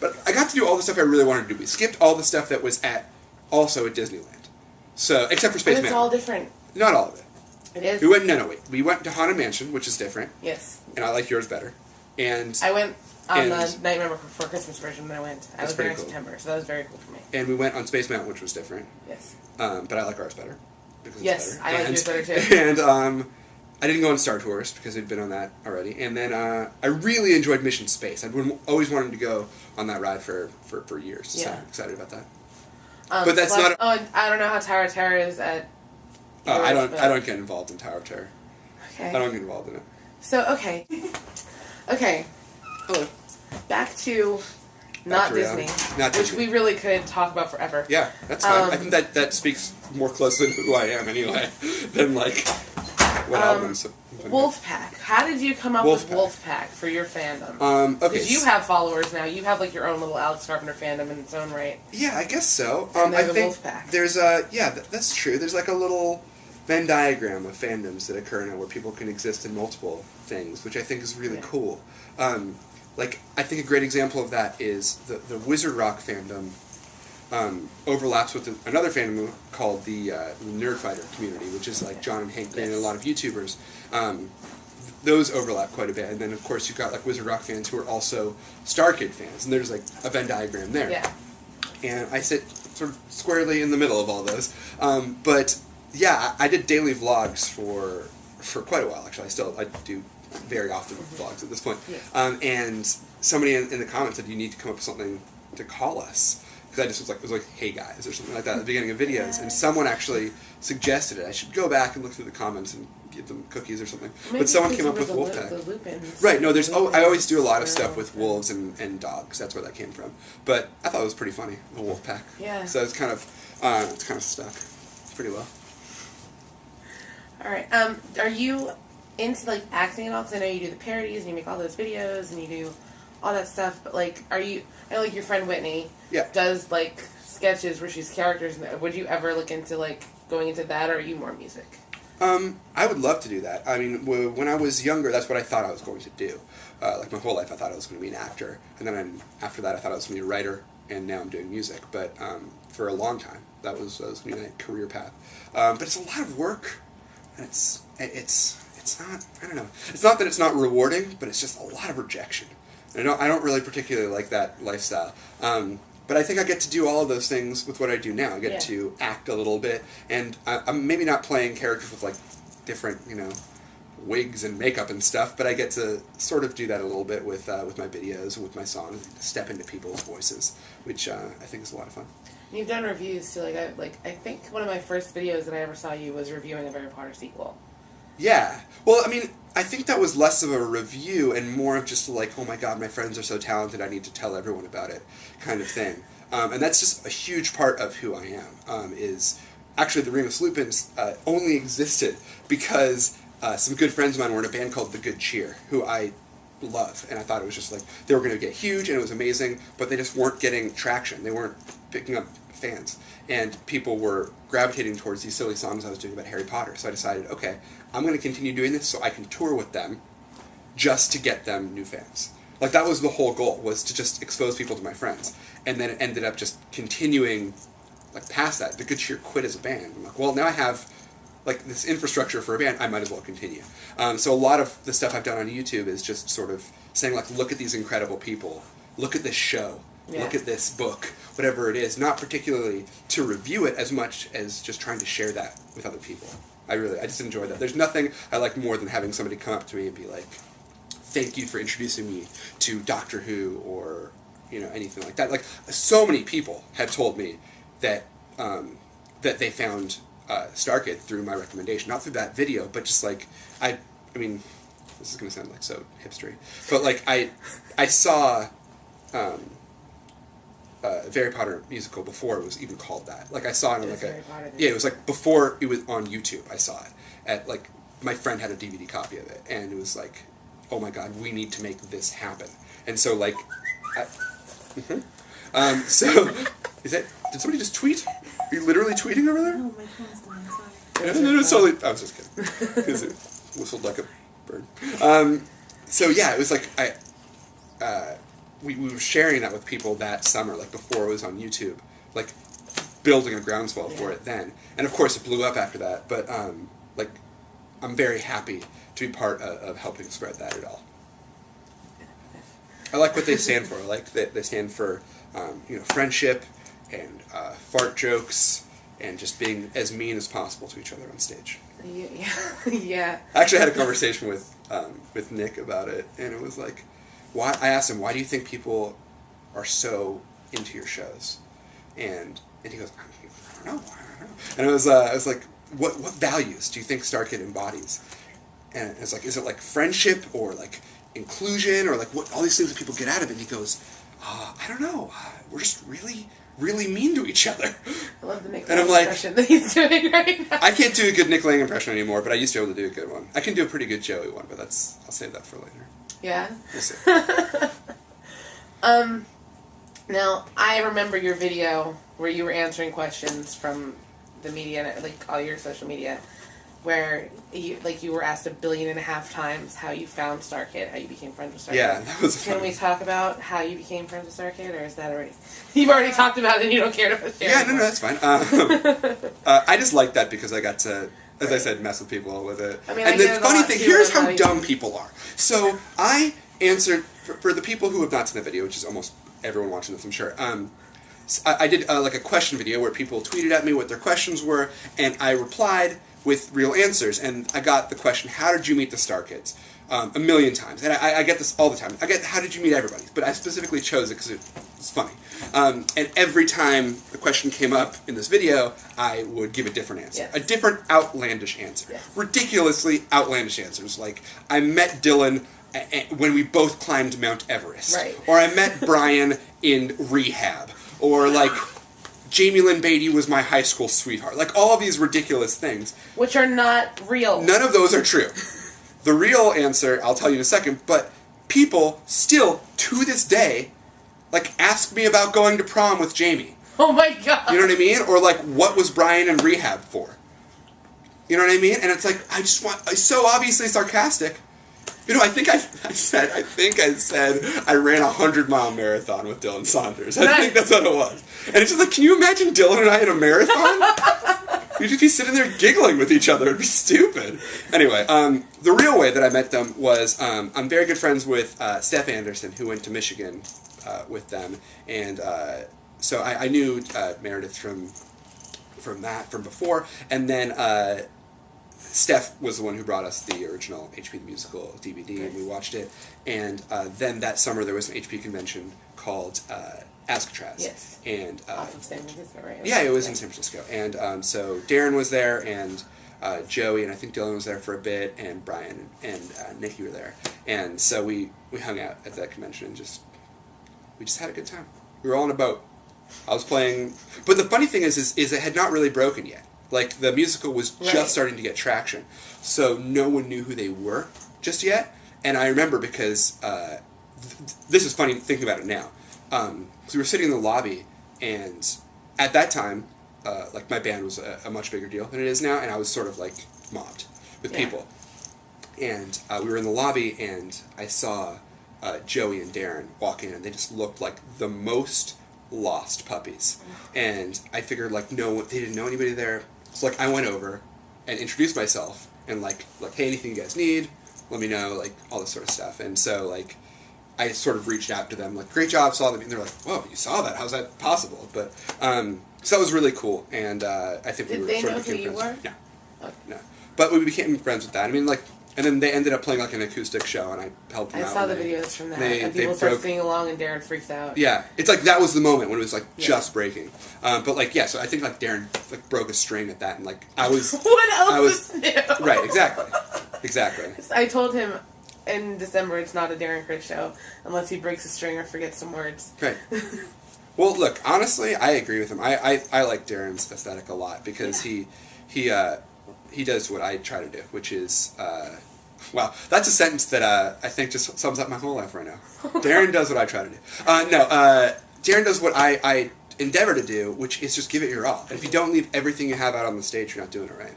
But I got to do all the stuff I really wanted to do. We skipped all the stuff that was also at Disneyland. So, except for Space Mountain. It's all different. Not all of it. It is? Wait. We went to Haunted Mansion, which is different. Yes. And I like yours better. And I went on the Nightmare Before Christmas version when I went. I was there in September, so that was very cool for me. And we went on Space Mountain, which was different. Yes. But I like ours better. Yes, I like yours better too. And I didn't go on Star Tours because I'd been on that already. And then I really enjoyed Mission Space. I'd always wanted to go on that ride for years. So I'm excited about that. But that's not. I don't know how Tower of Terror is at. I don't get involved in Tower of Terror. Okay. I don't get involved in it. So okay. Hello. Back to not Disney, which we really could talk about forever. Yeah, that's fine. I think that speaks more closely to who I am anyway than like what albums. Wolfpack. How did you come up with Wolfpack for your fandom? Okay. Because you have followers now. You have like your own little Alex Carpenter fandom in its own right. Yeah, I guess so. And I think Wolfpack. There's that's true. There's like a little Venn diagram of fandoms that occur now where people can exist in multiple things, which I think is really cool. Like, I think a great example of that is the WROCK fandom overlaps with another fandom called the Nerd Fighter community, which is like John and Hank Green and a lot of YouTubers. Those overlap quite a bit. And then, of course, you've got like WROCK fans who are also Star Kid fans, and there's like a Venn diagram there. Yeah. And I sit sort of squarely in the middle of all those. But, yeah, I did daily vlogs for quite a while, actually. I do very often vlogs at this point. Yes. And somebody in the comments said, you need to come up with something to call us. Because I just was like, hey guys, or something like that at the beginning of videos. And someone actually suggested it. I should go back and look through the comments and give them cookies or something. Maybe but someone came up with Wolfpack. The Lupins. Right, no, I always do a lot of stuff with wolves and dogs. That's where that came from. But I thought it was pretty funny, the Wolfpack. Yeah. So it's kind of stuck pretty well. All right. Are you into like acting at all? Because I know you do the parodies and you make all those videos and you do all that stuff. But like, I know like your friend Whitney does like sketches where she's characters. Would you ever look into like going into that, or are you more music? I would love to do that. I mean, when I was younger, that's what I thought I was going to do. Like my whole life, I thought I was going to be an actor, and then after that, I thought I was going to be a writer, and now I'm doing music. But for a long time, that was going to be my career path. But it's a lot of work, and it's not. I don't know. It's not that it's not rewarding, but it's just a lot of rejection. And I don't really particularly like that lifestyle. But I think I get to do all of those things with what I do now. I get to act a little bit, and I'm maybe not playing characters with like different, wigs and makeup and stuff, but I get to sort of do that a little bit with my videos and with my songs, step into people's voices, which I think is a lot of fun. You've done reviews too. I think one of my first videos that I ever saw you was reviewing a Harry Potter sequel. Yeah. Well, I mean, I think that was less of a review and more of just like, oh my god, my friends are so talented, I need to tell everyone about it kind of thing. And that's just a huge part of who I am, is actually the Remus Lupins only existed because some good friends of mine were in a band called The Good Cheer, who I love, and I thought it was just like, they were going to get huge and it was amazing, but they just weren't getting traction. They weren't picking up fans, and people were gravitating towards these silly songs I was doing about Harry Potter. So I decided, okay, I'm going to continue doing this so I can tour with them just to get them new fans. Like, that was the whole goal, was to just expose people to my friends. And then it ended up just continuing, like, past that. The Good Cheer quit as a band. I'm like, well, now I have, like, this infrastructure for a band, I might as well continue. So a lot of the stuff I've done on YouTube is just sort of saying, like, look at these incredible people. Look at this show. Yeah. Look at this book. Whatever it is. Not particularly to review it as much as just trying to share that with other people. I just enjoy that. There's nothing I like more than having somebody come up to me and be like, thank you for introducing me to Doctor Who, or, anything like that. Like, so many people have told me that that they found Star Kid through my recommendation. Not through that video, but just like, I mean, this is going to sound like so hipstery, but like, I saw a Harry Potter musical before it was even called that. Like, I saw it on like it was like before it was on YouTube. I saw it at like, my friend had a DVD copy of it, and it was like, oh my god, we need to make this happen. And so like, so did somebody just tweet? Are you literally tweeting over there? No, my phone's dying. Sorry. No, it's totally. I was just kidding, because it whistled like a bird. So yeah, it was like we were sharing that with people that summer, like before it was on YouTube, like building a groundswell for it then. And of course it blew up after that, but like I'm very happy to be part of helping spread that at all. I like what they stand for. I like that they stand for friendship and fart jokes and just being as mean as possible to each other on stage. Yeah. I actually had a conversation with Nick about it, and it was like, why? I asked him, why do you think people are so into your shows? And he goes, I don't know. And I was like, what values do you think StarKid embodies? And it's like, is it like friendship or like inclusion or like what all these things that people get out of it? And he goes, I don't know. We're just really, really mean to each other. I love the Nick Lang impression that he's doing right now. I can't do a good Nick Lang impression anymore, but I used to be able to do a good one. I can do a pretty good Joey one, but I'll save that for later. Yeah? We'll see. Now, I remember your video where you were answering questions from the media, like all your social media, where you were asked 1.5 billion times how you found StarKid, how you became friends with StarKid. Yeah, that was fun. Can we talk about how you became friends with StarKid, or is that already... You've already talked about it and you don't care to share it. No, that's fine. I just like that because I got to, as I said, mess with people with it. I mean, and the funny thing, here's how dumb people are. So I answered, for the people who have not seen the video, which is almost everyone watching this, I'm sure, I did like a question video where people tweeted at me what their questions were, and I replied with real answers, and I got the question, how did you meet the Star Kids? 1 million times, and I get this all the time. I get, how did you meet everybody? But I specifically chose it because it's funny. And every time the question came up in this video, I would give a different answer. Yes. A different outlandish answer. Yes. Ridiculously outlandish answers. Like, I met Dylan when we both climbed Mount Everest. Right. Or I met Brian in rehab. Or, like, Jamie Lynn Beatty was my high school sweetheart. Like, all of these ridiculous things. Which are not real. None of those are true. The real answer, I'll tell you in a second, but people still, to this day, like, ask me about going to prom with Jamie. Oh my god. You know what I mean? Or, like, what was Brian in rehab for? You know what I mean? And it's like, it's so obviously sarcastic. You know, I think I said I ran a 100-mile marathon with Dylan Saunders. I think that's what it was. And it's just like, can you imagine Dylan and I in a marathon? We'd just be sitting there giggling with each other. It'd be stupid. Anyway, the real way that I met them was I'm very good friends with Steph Anderson, who went to Michigan with them. And so I knew Meredith from before. And then... Steph was the one who brought us the original HP the Musical DVD, and we watched it. And then that summer there was an HP convention called Alcatraz. Yes. And off of San Francisco, right? Yeah, it was in San Francisco. And so Darren was there, and Joey, and I think Dylan was there for a bit, and Brian and Nikki were there. And so we hung out at that convention and we just had a good time. We were all on a boat. I was playing... But the funny thing is it had not really broken yet. Like, the musical was just starting to get traction. So no one knew who they were just yet. And I remember because, this is funny thinking about it now. So we were sitting in the lobby, and at that time, like, my band was a much bigger deal than it is now, and I was sort of, like, mobbed with people. And we were in the lobby, and I saw Joey and Darren walk in, and they just looked like the most lost puppies. And I figured, like, they didn't know anybody there. So, like, I went over and introduced myself and, like, hey, anything you guys need, let me know, like, all this sort of stuff. And so, like, I sort of reached out to them, like, great job, saw them, and they're like, whoa, you saw that? How's that possible? But, so that was really cool, and I think we sort of became friends. No. Okay. No. But we became friends with that. I mean, like, and then they ended up playing, like, an acoustic show, and I helped them out. I saw the videos from that, and people started singing along, and Darren freaks out. Yeah. It's like, that was the moment when it was, like, just breaking. But, like, yeah, so I think, like, Darren, like, broke a string at that, and, like, I was... What else is new? Right, exactly. Exactly. I told him in December it's not a Darren Criss show unless he breaks a string or forgets some words. Right. Well, look, honestly, I agree with him. I like Darren's aesthetic a lot, because he does what I try to do, which is... Wow, that's a sentence that I think just sums up my whole life right now. Darren does what I try to do. Darren does what I endeavor to do, which is just give it your all. And if you don't leave everything you have out on the stage, you're not doing it right.